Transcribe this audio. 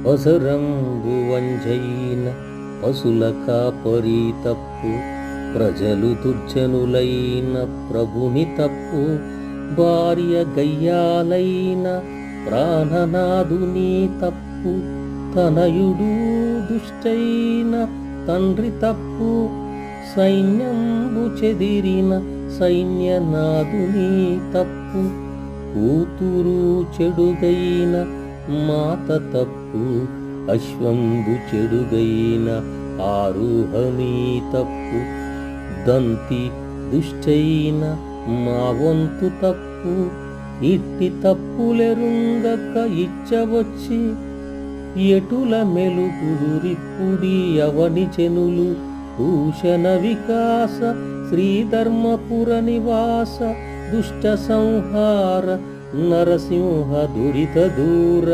అవసరంబు వంజైన పశుల కాపరి తప్పు, ప్రజలు దుర్జనులైన ప్రభుని తప్పు, భార్య గయ్యాలైన ప్రాణనాథుని తప్పు, తనయుడు దుష్టైన తండ్రి తప్పు, సైన్యంబు చెదిరిన సైన్యనాథుని తప్పు, కూతురు చెడుగైన మాత తప్పు, అశ్వంబు చెడుగైన ఆరుహమి తప్పు, దంతి దుష్టైన మా వంతు తప్పు, ఇట్టి తప్పులెరుంగక ఇచ్చవచ్చి ఎటుల మెలుగురిప్పుడి అవని జనులు, భూషణ వికాస శ్రీధర్మపుర నివాస, దుష్ట సంహార నరసింహ దురిత దూర.